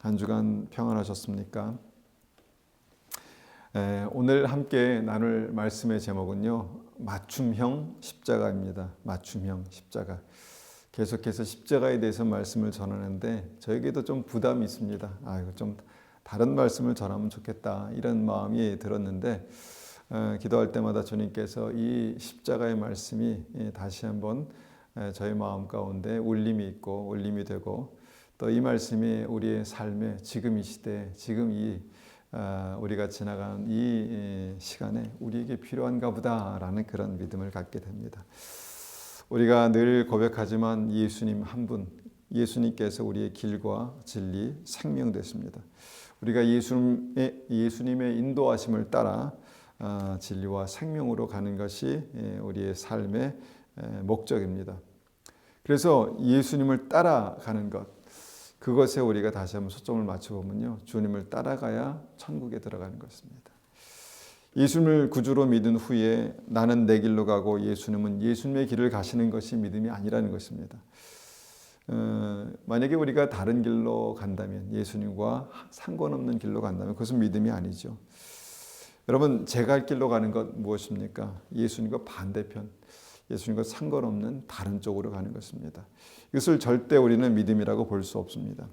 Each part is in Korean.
한 주간 평안하셨습니까? 오늘 함께 나눌 말씀의 제목은요, 맞춤형 십자가입니다. 맞춤형 십자가. 계속해서 십자가에 대해서 말씀을 전하는데 저에게도 좀 부담이 있습니다. 이거 좀 다른 말씀을 전하면 좋겠다 이런 마음이 들었는데 기도할 때마다 주님께서 이 십자가의 말씀이 다시 한번 저희 마음 가운데 울림이 있고 울림이 되고 또 이 말씀이 우리의 삶에 지금 이 시대, 지금 우리가 지나가는 이 시간에 우리에게 필요한가 보다라는 그런 믿음을 갖게 됩니다. 우리가 늘 고백하지만 예수님 한 분, 예수님께서 우리의 길과 진리, 생명 되십니다. 우리가 예수님의 인도하심을 따라 진리와 생명으로 가는 것이 우리의 삶의 목적입니다. 그래서 예수님을 따라가는 것, 그것에 우리가 다시 한번 초점을 맞춰보면요, 주님을 따라가야 천국에 들어가는 것입니다. 예수님을 구주로 믿은 후에 나는 내 길로 가고 예수님은 예수님의 길을 가시는 것이 믿음이 아니라는 것입니다. 만약에 우리가 다른 길로 간다면, 예수님과 상관없는 길로 간다면 그것은 믿음이 아니죠. 여러분, 제가 할 길로 가는 것 무엇입니까? 예수님과 반대편, 예수님과 상관없는 다른 쪽으로 가는 것입니다. 이것을 절대 우리는 믿음이라고 볼 수 없습니다.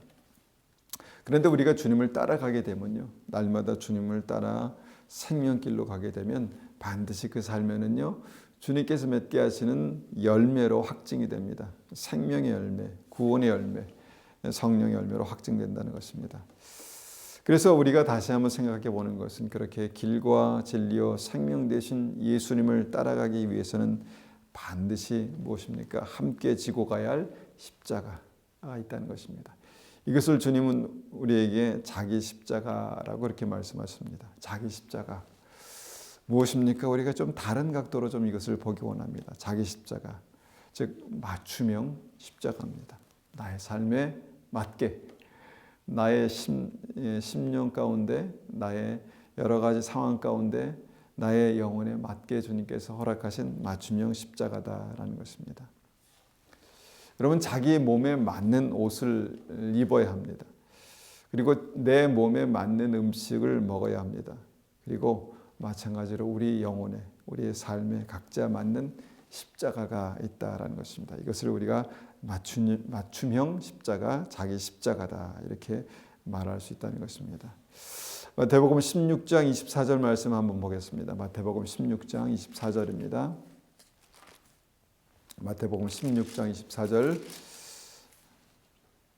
그런데 우리가 주님을 따라가게 되면요, 날마다 주님을 따라 생명길로 가게 되면 반드시 그 삶에는요, 주님께서 맺게 하시는 열매로 확증이 됩니다. 생명의 열매, 구원의 열매, 성령의 열매로 확증된다는 것입니다. 그래서 우리가 다시 한번 생각해 보는 것은, 그렇게 길과 진리와 생명 되신 예수님을 따라가기 위해서는 반드시 무엇입니까? 함께 지고 가야 할 십자가가 있다는 것입니다. 이것을 주님은 우리에게 자기 십자가라고 이렇게 말씀하십니다. 자기 십자가. 무엇입니까? 우리가 좀 다른 각도로 좀 이것을 보기 원합니다. 자기 십자가. 즉, 맞춤형 십자가입니다. 나의 삶에 맞게, 나의 심령 가운데, 나의 여러 가지 상황 가운데 나의 영혼에 맞게 주님께서 허락하신 맞춤형 십자가다라는 것입니다. 여러분, 자기 몸에 맞는 옷을 입어야 합니다. 그리고 내 몸에 맞는 음식을 먹어야 합니다. 그리고 마찬가지로 우리 영혼에, 우리의 삶에 각자 맞는 십자가가 있다라는 것입니다. 이것을 우리가 맞춤형 십자가, 자기 십자가다 이렇게 말할 수 있다는 것입니다. 마태복음 16장 24절 말씀 한번 보겠습니다. 마태복음 16장 24절입니다. 마태복음 16장 24절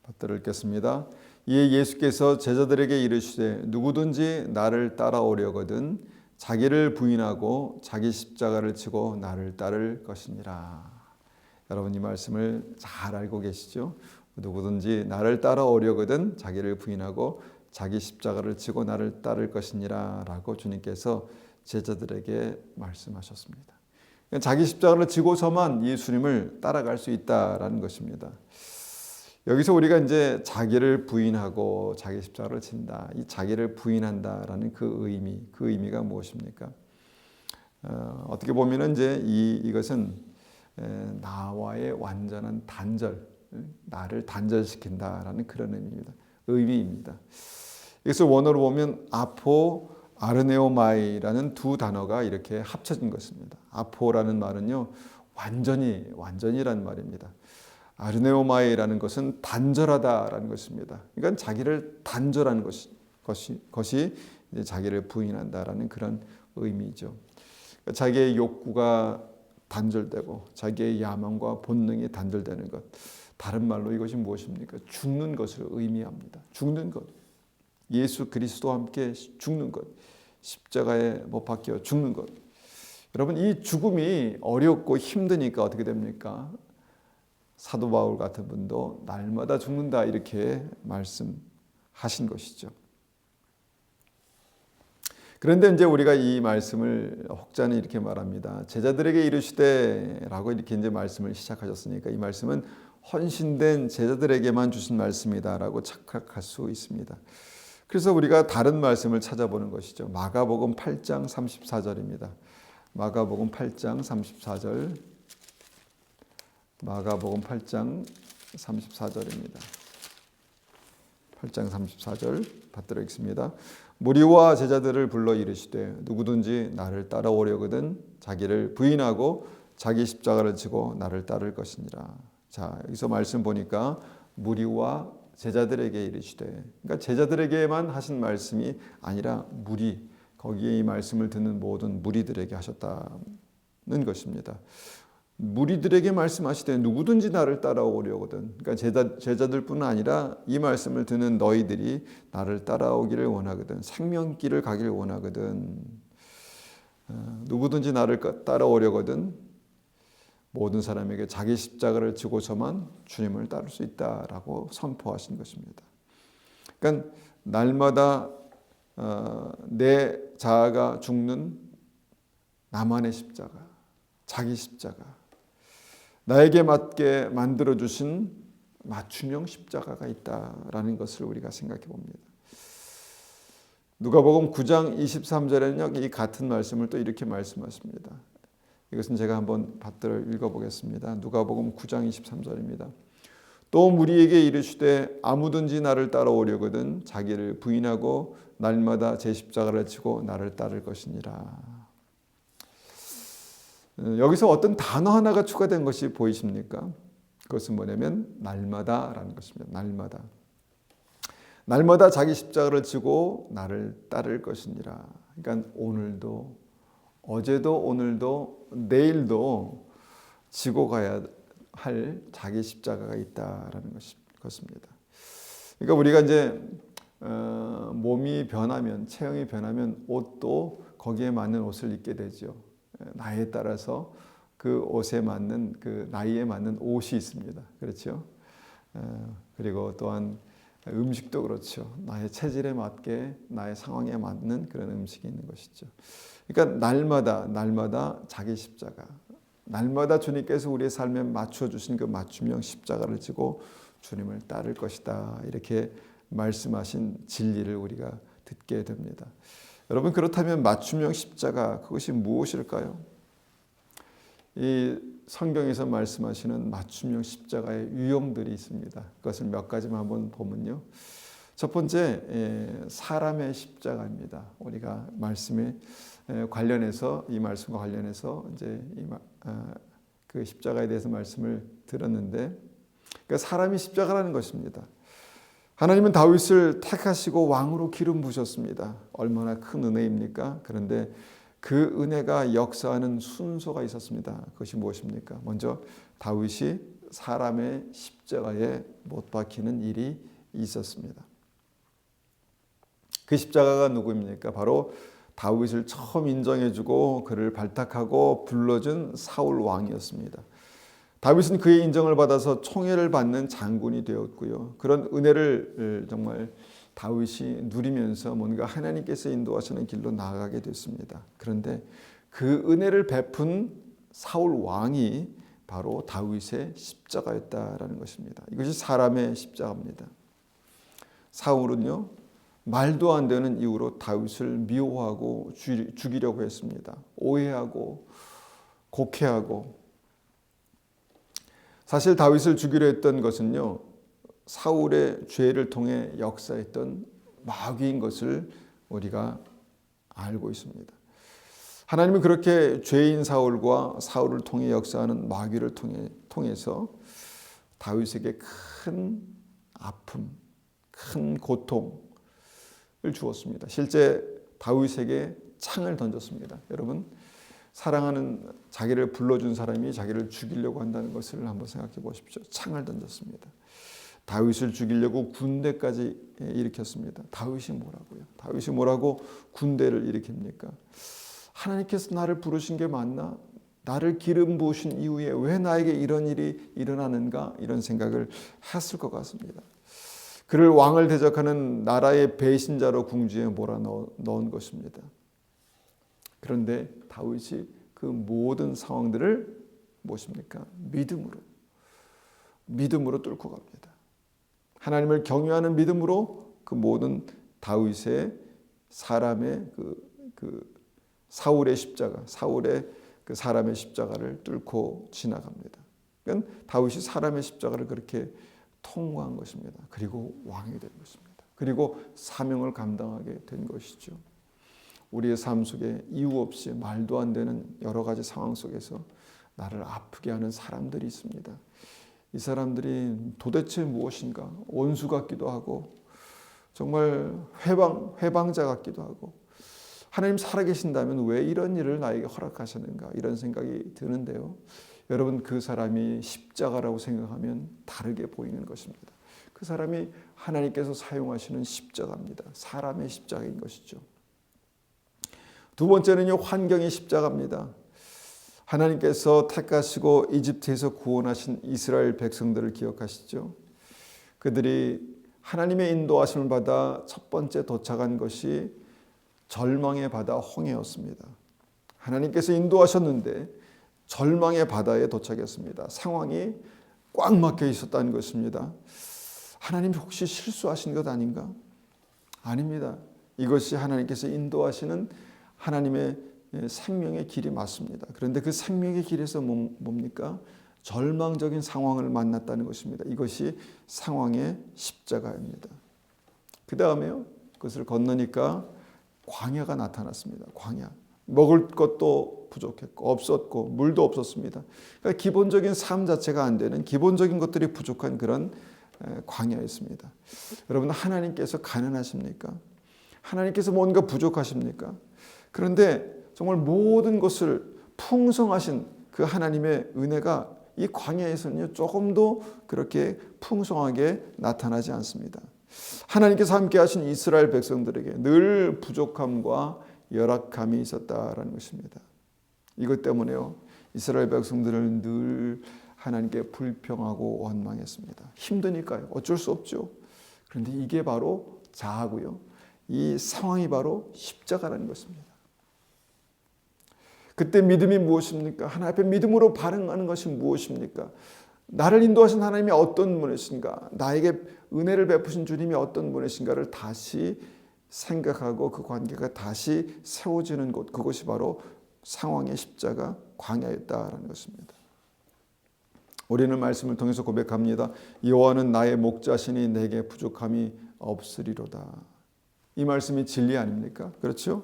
받들어 읽겠습니다. 이에 예수께서 제자들에게 이르시되 누구든지 나를 따라오려거든 자기를 부인하고 자기 십자가를 지고 나를 따를 것이니라. 여러분, 이 말씀을 잘 알고 계시죠? 누구든지 나를 따라오려거든 자기를 부인하고 자기 십자가를 지고 나를 따를 것이니라 라고 주님께서 제자들에게 말씀하셨습니다. 자기 십자가를 지고서만 예수님을 따라갈 수 있다라는 것입니다. 여기서 우리가 이제 자기를 부인하고 자기 십자가를 진다, 이 자기를 부인한다라는 그 의미가 무엇입니까? 어떻게 보면은 이제 이것은 나와의 완전한 단절, 나를 단절시킨다라는 그런 의미입니다. 이것을 원어로 보면 아포, 아르네오마이라는 두 단어가 이렇게 합쳐진 것입니다. 아포라는 말은요, 완전이라는 말입니다. 아르네오마이라는 것은 단절하다라는 것입니다. 그러니까 자기를 단절하는 것이 이제 자기를 부인한다라는 그런 의미죠. 그러니까 자기의 욕구가 단절되고 자기의 야망과 본능이 단절되는 것. 다른 말로 이것이 무엇입니까? 죽는 것을 의미합니다. 죽는 것. 예수 그리스도와 함께 죽는 것. 십자가에 못 박혀 죽는 것. 여러분, 이 죽음이 어렵고 힘드니까 어떻게 됩니까? 사도 바울 같은 분도 날마다 죽는다 이렇게 말씀하신 것이죠. 그런데 이제 우리가 이 말씀을 혹자는 이렇게 말합니다. 제자들에게 이르시되라고 이렇게 이제 말씀을 시작하셨으니까 이 말씀은 헌신된 제자들에게만 주신 말씀이다라고 착각할 수 있습니다. 그래서 우리가 다른 말씀을 찾아보는 것이죠. 마가복음 8장 34절입니다. 마가복음 8장 34절. 마가복음 8장 34절입니다. 8장 34절 받들어 읽습니다. 무리와 제자들을 불러 이르시되 누구든지 나를 따라오려거든 자기를 부인하고 자기 십자가를 지고 나를 따를 것이니라. 자, 여기서 말씀 보니까 무리와 제자들에게 이르시되, 그러니까 제자들에게만 하신 말씀이 아니라 무리, 거기에 이 말씀을 듣는 모든 무리들에게 하셨다는 것입니다. 무리들에게 말씀하시되 누구든지 나를 따라오려거든. 그러니까 제자들뿐 아니라 이 말씀을 듣는 너희들이 나를 따라오기를 원하거든. 생명길을 가기를 원하거든. 누구든지 나를 따라오려거든. 모든 사람에게 자기 십자가를 지고서만 주님을 따를 수 있다라고 선포하신 것입니다. 그러니까 날마다 내 자아가 죽는 나만의 십자가, 자기 십자가, 나에게 맞게 만들어주신 맞춤형 십자가가 있다라는 것을 우리가 생각해 봅니다. 누가복음 9장 23절에는 이 같은 말씀을 또 이렇게 말씀하십니다. 이것은 제가 한번 받들어 읽어보겠습니다. 누가복음 9장 23절입니다. 또 무리에게 이르시되 아무든지 나를 따라오려거든 자기를 부인하고 날마다 제 십자가를 지고 나를 따를 것이니라. 여기서 어떤 단어 하나가 추가된 것이 보이십니까? 그것은 뭐냐면 날마다라는 것입니다. 날마다. 날마다 자기 십자가를 지고 나를 따를 것이니라. 그러니까 오늘도, 어제도, 오늘도, 내일도 지고 가야 할 자기 십자가가 있다라는 것입니다. 그러니까 우리가 이제 몸이 변하면, 체형이 변하면 옷도 거기에 맞는 옷을 입게 되죠. 나이에 따라서 그 옷에 맞는, 그 나이에 맞는 옷이 있습니다. 그렇죠? 그리고 또한 음식도 그렇죠. 나의 체질에 맞게, 나의 상황에 맞는 그런 음식이 있는 것이죠. 그러니까 날마다 자기 십자가, 날마다 주님께서 우리의 삶에 맞춰 주신 그 맞춤형 십자가를 지고 주님을 따를 것이다. 이렇게 말씀하신 진리를 우리가 듣게 됩니다. 여러분, 그렇다면 맞춤형 십자가, 그것이 무엇일까요? 이 성경에서 말씀하시는 맞춤형 십자가의 유형들이 있습니다. 그것을 몇 가지만 한번 보면요. 첫 번째, 사람의 십자가입니다. 우리가 말씀에 관련해서, 이 말씀과 관련해서 이제 그 십자가에 대해서 말씀을 들었는데, 그러니까 사람이 십자가라는 것입니다. 하나님은 다윗을 택하시고 왕으로 기름 부으셨습니다. 얼마나 큰 은혜입니까? 그런데 그 은혜가 역사하는 순서가 있었습니다. 그것이 무엇입니까? 먼저 다윗이 사람의 십자가에 못 박히는 일이 있었습니다. 그 십자가가 누구입니까? 바로 다윗을 처음 인정해주고 그를 발탁하고 불러준 사울 왕이었습니다. 다윗은 그의 인정을 받아서 총애를 받는 장군이 되었고요. 그런 은혜를 정말 다윗이 누리면서 뭔가 하나님께서 인도하시는 길로 나아가게 됐습니다. 그런데 그 은혜를 베푼 사울 왕이 바로 다윗의 십자가였다라는 것입니다. 이것이 사람의 십자가입니다. 사울은요, 말도 안 되는 이유로 다윗을 미워하고 죽이려고 했습니다. 오해하고 곡해하고. 사실 다윗을 죽이려 했던 것은요, 사울의 죄를 통해 역사했던 마귀인 것을 우리가 알고 있습니다. 하나님은 그렇게 죄인 사울과 사울을 통해 역사하는 마귀를 통해서 다윗에게 큰 아픔, 큰 고통을 주었습니다. 실제 다윗에게 창을 던졌습니다. 여러분, 사랑하는 자기를 불러준 사람이 자기를 죽이려고 한다는 것을 한번 생각해 보십시오. 창을 던졌습니다. 다윗을 죽이려고 군대까지 일으켰습니다. 다윗이 뭐라고요? 다윗이 뭐라고 군대를 일으킵니까? 하나님께서 나를 부르신 게 맞나? 나를 기름 부으신 이후에 왜 나에게 이런 일이 일어나는가? 이런 생각을 했을 것 같습니다. 그를 왕을 대적하는 나라의 배신자로 궁지에 몰아넣은 것입니다. 그런데 다윗이 그 모든 상황들을 무엇입니까? 믿음으로 뚫고 갑니다. 하나님을 경외하는 믿음으로 그 모든 다윗의 사람의 그 사울의 십자가, 사울의 그 사람의 십자가를 뚫고 지나갑니다. 그러니까 다윗이 사람의 십자가를 그렇게 통과한 것입니다. 그리고 왕이 된 것입니다. 그리고 사명을 감당하게 된 것이죠. 우리의 삶 속에 이유 없이 말도 안 되는 여러 가지 상황 속에서 나를 아프게 하는 사람들이 있습니다. 이 사람들이 도대체 무엇인가? 원수 같기도 하고 정말 회방자 같기도 하고 하나님 살아계신다면 왜 이런 일을 나에게 허락하시는가? 이런 생각이 드는데요. 여러분, 그 사람이 십자가라고 생각하면 다르게 보이는 것입니다. 그 사람이 하나님께서 사용하시는 십자가입니다. 사람의 십자가인 것이죠. 두 번째는요, 환경의 십자가입니다. 하나님께서 택하시고 이집트에서 구원하신 이스라엘 백성들을 기억하시죠? 그들이 하나님의 인도하심을 받아 첫 번째 도착한 것이 절망의 바다 홍해였습니다. 하나님께서 인도하셨는데 절망의 바다에 도착했습니다. 상황이 꽉 막혀 있었다는 것입니다. 하나님 혹시 실수하신 것 아닌가? 아닙니다. 이것이 하나님께서 인도하시는 하나님의 생명의 길이 맞습니다. 그런데 그 생명의 길에서 뭡니까? 절망적인 상황을 만났다는 것입니다. 이것이 상황의 십자가입니다. 그 다음에요, 그것을 건너니까 광야가 나타났습니다. 광야. 먹을 것도 부족했고 없었고 물도 없었습니다. 그러니까 기본적인 삶 자체가 안 되는 기본적인 것들이 부족한 그런 광야였습니다. 여러분, 하나님께서 가난하십니까? 하나님께서 뭔가 부족하십니까? 그런데 정말 모든 것을 풍성하신 그 하나님의 은혜가 이 광야에서는요, 조금도 그렇게 풍성하게 나타나지 않습니다. 하나님께서 함께 하신 이스라엘 백성들에게 늘 부족함과 열악함이 있었다라는 것입니다. 이것 때문에요, 이스라엘 백성들은 늘 하나님께 불평하고 원망했습니다. 힘드니까요. 어쩔 수 없죠. 그런데 이게 바로 자아고요. 이 상황이 바로 십자가라는 것입니다. 그때 믿음이 무엇입니까? 하나님 앞에 믿음으로 반응하는 것이 무엇입니까? 나를 인도하신 하나님이 어떤 분이신가? 나에게 은혜를 베푸신 주님이 어떤 분이신가를 다시 생각하고 그 관계가 다시 세워지는 곳, 그것이 바로 상황의 십자가 광야였다라는 것입니다. 우리는 말씀을 통해서 고백합니다. 여호와는 나의 목자시니 내게 부족함이 없으리로다. 이 말씀이 진리 아닙니까? 그렇죠?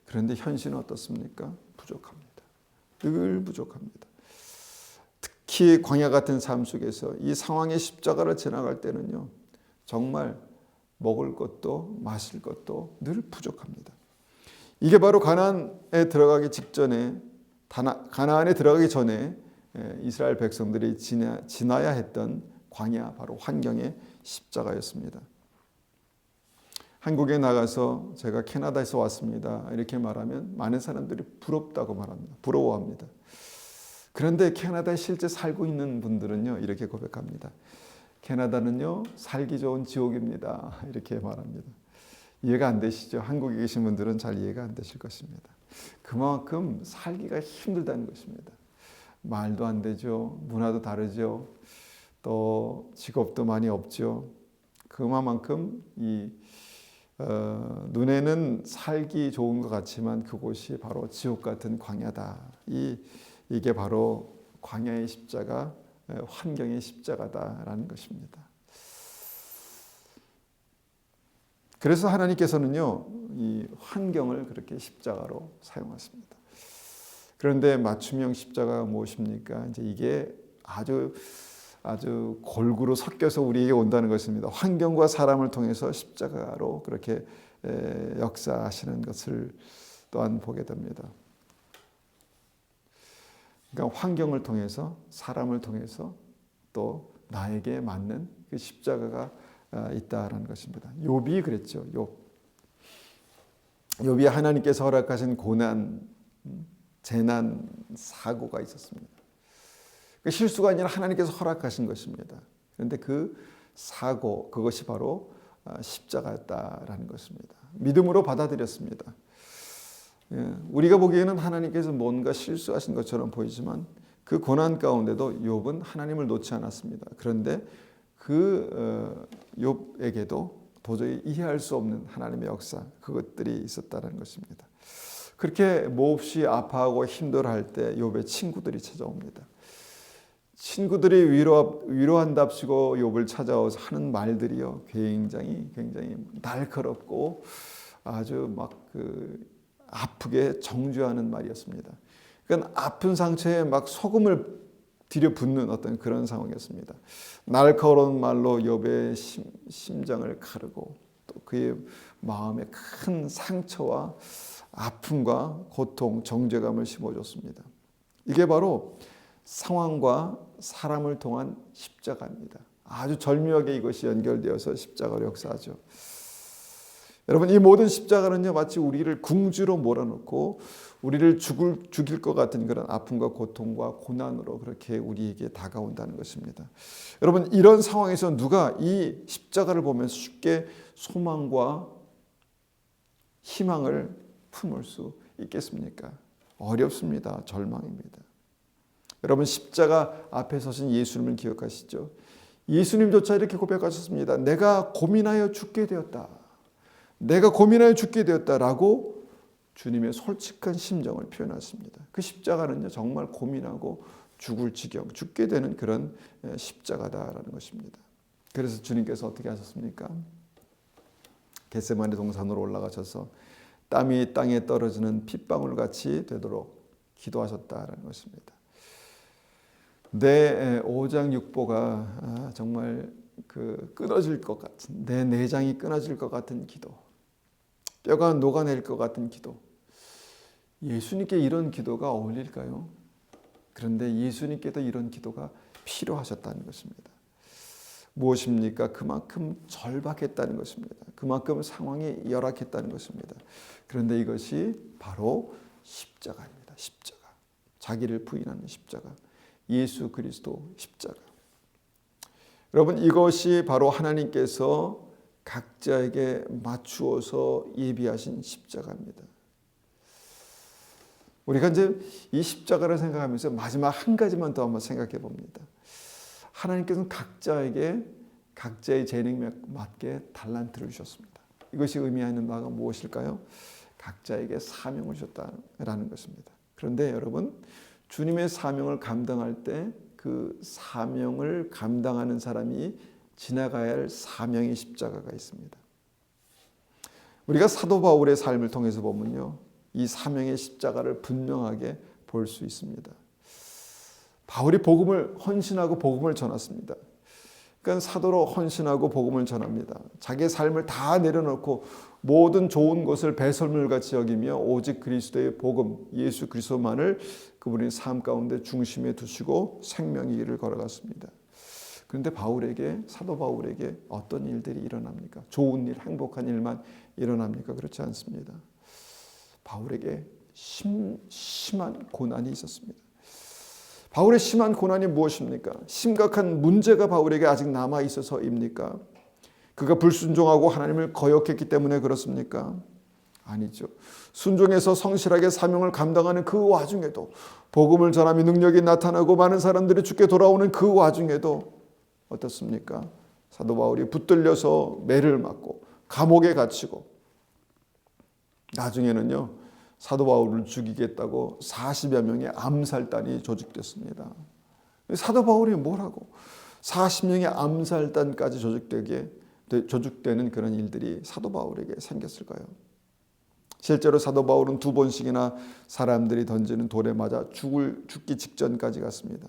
그런데 현실은 어떻습니까? 부족합니다. 늘 부족합니다. 특히 광야 같은 삶 속에서 이 상황의 십자가를 지나갈 때는요, 정말 먹을 것도 마실 것도 늘 부족합니다. 이게 바로 가나안에 들어가기 직전에, 가나안에 들어가기 전에 이스라엘 백성들이 지나야 했던 광야, 바로 환경의 십자가였습니다. 한국에 나가서 제가 캐나다에서 왔습니다 이렇게 말하면 많은 사람들이 부럽다고 말합니다. 부러워합니다. 그런데 캐나다에 실제 살고 있는 분들은요, 이렇게 고백합니다. 캐나다는요, 살기 좋은 지옥입니다. 이렇게 말합니다. 이해가 안 되시죠? 한국에 계신 분들은 잘 이해가 안 되실 것입니다. 그만큼 살기가 힘들다는 것입니다. 말도 안 되죠. 문화도 다르죠. 또 직업도 많이 없죠. 그만큼 눈에는 살기 좋은 것 같지만 그곳이 바로 지옥 같은 광야다. 이게 바로 광야의 십자가, 환경의 십자가다라는 것입니다. 그래서 하나님께서는요, 이 환경을 그렇게 십자가로 사용하십니다. 그런데 맞춤형 십자가가 무엇입니까? 이제 이게 아주 골고루 섞여서 우리에게 온다는 것입니다. 환경과 사람을 통해서 십자가로 그렇게 역사하시는 것을 또한 보게 됩니다. 그러니까 환경을 통해서, 사람을 통해서 또 나에게 맞는 그 십자가가 있다라는 것입니다. 욥이 그랬죠. 욥이 하나님께서 허락하신 고난, 재난, 사고가 있었습니다. 실수가 아니라 하나님께서 허락하신 것입니다. 그런데 그 사고, 그것이 바로 십자가였다라는 것입니다. 믿음으로 받아들였습니다. 우리가 보기에는 하나님께서 뭔가 실수하신 것처럼 보이지만 그 고난 가운데도 욥은 하나님을 놓지 않았습니다. 그런데 그 욥에게도 도저히 이해할 수 없는 하나님의 역사, 그것들이 있었다는 것입니다. 그렇게 몹시 아파하고 힘들어할 때 욥의 친구들이 찾아옵니다. 친구들이 위로한답시고 욥을 찾아와서 하는 말들이요, 굉장히 날카롭고 아주 막 아프게 정죄하는 말이었습니다. 그러니까 아픈 상처에 막 소금을 들여붓는 어떤 그런 상황이었습니다. 날카로운 말로 욥의 심장을 가르고 또 그의 마음에 큰 상처와 아픔과 고통, 정죄감을 심어줬습니다. 이게 바로 상황과 사람을 통한 십자가입니다. 아주 절묘하게 이것이 연결되어서 십자가로 역사하죠. 여러분, 이 모든 십자가는요, 마치 우리를 궁지로 몰아넣고 우리를 죽일 것 같은 그런 아픔과 고통과 고난으로 그렇게 우리에게 다가온다는 것입니다. 여러분, 이런 상황에서 누가 이 십자가를 보면서 쉽게 소망과 희망을 품을 수 있겠습니까? 어렵습니다. 절망입니다. 여러분, 십자가 앞에 서신 예수님을 기억하시죠? 예수님조차 이렇게 고백하셨습니다. 내가 고민하여 죽게 되었다. 내가 고민하여 죽게 되었다라고 주님의 솔직한 심정을 표현하십니다. 그 십자가는요, 정말 고민하고 죽을 지경, 죽게 되는 그런 십자가다라는 것입니다. 그래서 주님께서 어떻게 하셨습니까? 겟세마네 동산으로 올라가셔서 땀이 땅에 떨어지는 핏방울 같이 되도록 기도하셨다라는 것입니다. 내 오장육부가 정말 끊어질 것 같은, 내 내장이 끊어질 것 같은 기도, 뼈가 녹아낼 것 같은 기도. 예수님께 이런 기도가 어울릴까요? 그런데 예수님께도 이런 기도가 필요하셨다는 것입니다. 무엇입니까? 그만큼 절박했다는 것입니다. 그만큼 상황이 열악했다는 것입니다. 그런데 이것이 바로 십자가입니다. 십자가. 자기를 부인하는 십자가. 예수 그리스도 십자가. 여러분, 이것이 바로 하나님께서 각자에게 맞추어서 예비하신 십자가입니다. 우리가 이제 이 십자가를 생각하면서 마지막 한 가지만 더 한번 생각해 봅니다. 하나님께서는 각자에게 각자의 재능에 맞게 달란트를 주셨습니다. 이것이 의미하는 바가 무엇일까요? 각자에게 사명을 주셨다는 것입니다. 그런데 여러분, 주님의 사명을 감당할 때 그 사명을 감당하는 사람이 지나가야 할 사명의 십자가가 있습니다. 우리가 사도 바울의 삶을 통해서 보면요, 이 사명의 십자가를 분명하게 볼 수 있습니다. 바울이 복음을 헌신하고 복음을 전했습니다. 그러니까 사도로 헌신하고 복음을 전합니다. 자기의 삶을 다 내려놓고 모든 좋은 것을 배설물같이 여기며 오직 그리스도의 복음, 예수 그리스도만을 그분의 삶 가운데 중심에 두시고 생명의 길을 걸어갔습니다. 그런데 사도 바울에게 어떤 일들이 일어납니까? 좋은 일, 행복한 일만 일어납니까? 그렇지 않습니다. 바울에게 심한 고난이 있었습니다. 바울의 심한 고난이 무엇입니까? 심각한 문제가 바울에게 아직 남아 있어서입니까? 그가 불순종하고 하나님을 거역했기 때문에 그렇습니까? 아니죠. 순종해서 성실하게 사명을 감당하는 그 와중에도, 복음을 전하며 능력이 나타나고 많은 사람들이 주께 돌아오는 그 와중에도 어떻습니까? 사도 바울이 붙들려서 매를 맞고 감옥에 갇히고, 나중에는요, 사도 바울을 죽이겠다고 40여 명의 암살단이 조직됐습니다. 사도 바울이 뭐라고 40명의 암살단까지 조직되는 그런 일들이 사도 바울에게 생겼을까요? 실제로 사도 바울은 2번씩이나 사람들이 던지는 돌에 맞아 죽기 직전까지 갔습니다.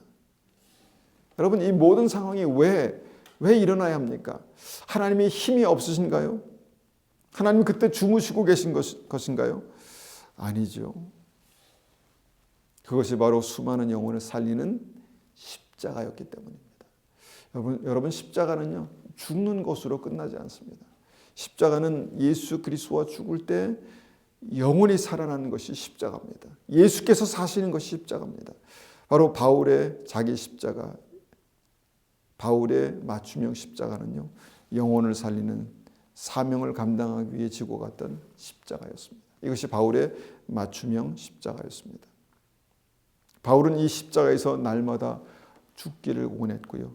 여러분, 이 모든 상황이 왜 일어나야 합니까? 하나님이 힘이 없으신가요? 하나님 그때 주무시고 계신 것인가요? 아니죠. 그것이 바로 수많은 영혼을 살리는 십자가였기 때문입니다. 여러분, 십자가는요, 죽는 것으로 끝나지 않습니다. 십자가는 예수 그리스도와 죽을 때 영혼이 살아나는 것이 십자가입니다. 예수께서 사시는 것이 십자가입니다. 바로 바울의 자기 십자가, 바울의 맞춤형 십자가는요, 영혼을 살리는 사명을 감당하기 위해 지고 갔던 십자가였습니다. 이것이 바울의 맞춤형 십자가였습니다. 바울은 이 십자가에서 날마다 죽기를 원했고요.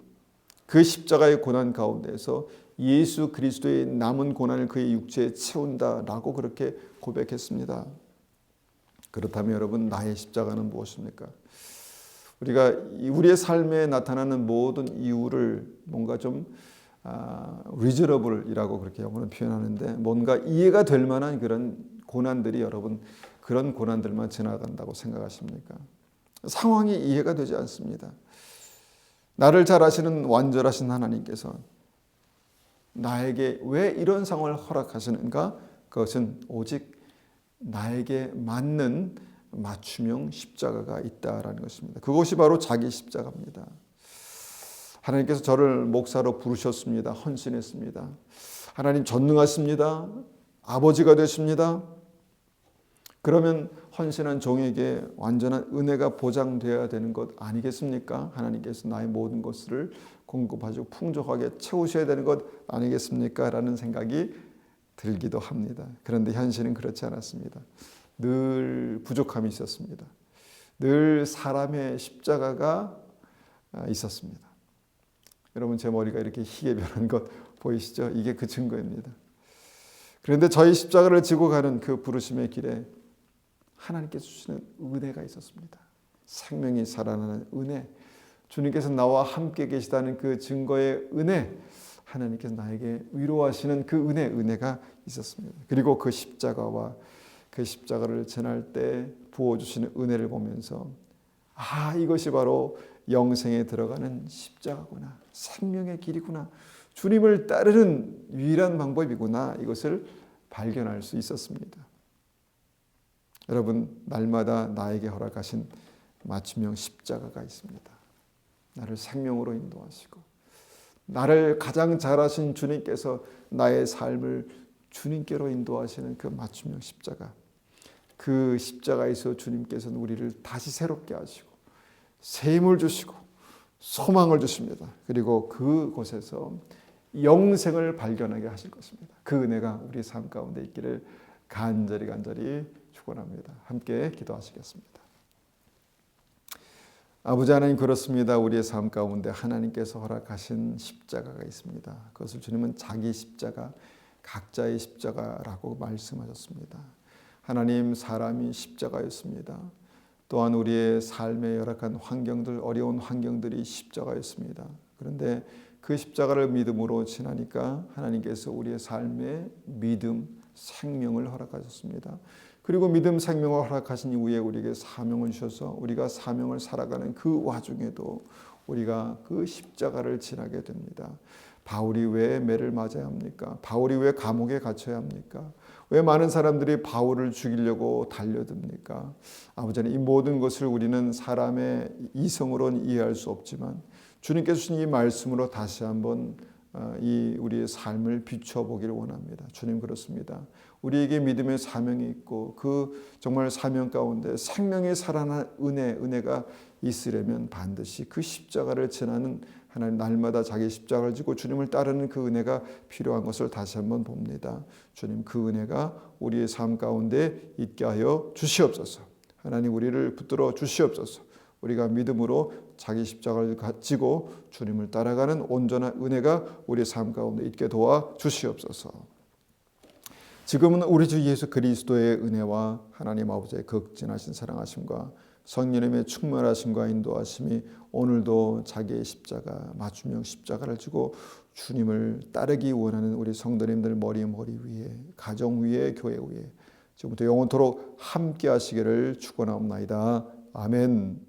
그 십자가의 고난 가운데서 예수 그리스도의 남은 고난을 그의 육체에 채운다라고 그렇게 고백했습니다. 그렇다면 여러분, 나의 십자가는 무엇입니까? 우리가 우리의 삶에 나타나는 모든 이유를 뭔가 좀 reasonable이라고 그렇게 영어로 표현하는데, 뭔가 이해가 될 만한 그런 고난들이, 여러분 그런 고난들만 지나간다고 생각하십니까? 상황이 이해가 되지 않습니다. 나를 잘 아시는 완전하신 하나님께서 나에게 왜 이런 상황을 허락하시는가? 그것은 오직 나에게 맞는 맞춤형 십자가가 있다라는 것입니다. 그것이 바로 자기 십자가입니다. 하나님께서 저를 목사로 부르셨습니다. 헌신했습니다. 하나님 전능하십니다. 아버지가 되십니다. 그러면 헌신한 종에게 완전한 은혜가 보장되어야 되는 것 아니겠습니까? 하나님께서 나의 모든 것을 공급하시고 풍족하게 채우셔야 되는 것 아니겠습니까? 라는 생각이 들기도 합니다. 그런데 현실은 그렇지 않았습니다. 늘 부족함이 있었습니다. 늘 사람의 십자가가 있었습니다. 여러분, 제 머리가 이렇게 희게 변한 것 보이시죠? 이게 그 증거입니다. 그런데 저희 십자가를 지고 가는 그 부르심의 길에 하나님께서 주시는 은혜가 있었습니다. 생명이 살아나는 은혜, 주님께서 나와 함께 계시다는 그 증거의 은혜, 하나님께서 나에게 위로하시는 그 은혜가 있었습니다. 그리고 그 십자가와 그 십자가를 전할 때 부어주시는 은혜를 보면서 이것이 바로 영생에 들어가는 십자가구나, 생명의 길이구나, 주님을 따르는 유일한 방법이구나, 이것을 발견할 수 있었습니다. 여러분, 날마다 나에게 허락하신 맞춤형 십자가가 있습니다. 나를 생명으로 인도하시고, 나를 가장 잘 아신 주님께서 나의 삶을 주님께로 인도하시는 그 맞춤형 십자가, 그 십자가에서 주님께서는 우리를 다시 새롭게 하시고 새 힘을 주시고 소망을 주십니다. 그리고 그곳에서 영생을 발견하게 하실 것입니다. 그 은혜가 우리 삶 가운데 있기를 간절히 축원합니다. 함께 기도하시겠습니다. 아버지 하나님, 그렇습니다. 우리의 삶 가운데 하나님께서 허락하신 십자가가 있습니다. 그것을 주님은 자기 십자가, 각자의 십자가라고 말씀하셨습니다. 하나님, 사람이 십자가였습니다. 또한 우리의 삶의 열악한 환경들, 어려운 환경들이 십자가였습니다. 그런데 그 십자가를 믿음으로 지나니까 하나님께서 우리의 삶에 믿음, 생명을 허락하셨습니다. 그리고 믿음, 생명을 허락하신 이후에 우리에게 사명을 주셔서 우리가 사명을 살아가는 그 와중에도 우리가 그 십자가를 지나게 됩니다. 바울이 왜 매를 맞아야 합니까? 바울이 왜 감옥에 갇혀야 합니까? 왜 많은 사람들이 바울을 죽이려고 달려듭니까? 아버지 하나님, 이 모든 것을 우리는 사람의 이성으로는 이해할 수 없지만 주님께서 주신 이 말씀으로 다시 한번 이 우리의 삶을 비춰보기를 원합니다. 주님, 그렇습니다. 우리에게 믿음의 사명이 있고 그 정말 사명 가운데 생명의 살아난 은혜가 있으려면 반드시 그 십자가를 지나는, 하나님 날마다 자기 십자가를 지고 주님을 따르는 그 은혜가 필요한 것을 다시 한번 봅니다. 주님, 그 은혜가 우리의 삶 가운데 있게 하여 주시옵소서. 하나님, 우리를 붙들어 주시옵소서. 우리가 믿음으로 자기 십자가를 지고 주님을 따라가는 온전한 은혜가 우리의 삶 가운데 있게 도와 주시옵소서. 지금은 우리 주 예수 그리스도의 은혜와 하나님 아버지의 극진하신 사랑하심과 성령님의 충만하심과 인도하심이 오늘도 자기의 십자가, 맞춤형 십자가를 지고 주님을 따르기 원하는 우리 성도님들 머리 위에, 가정 위에, 교회 위에 지금부터 영원토록 함께 하시기를 축원하옵나이다. 아멘.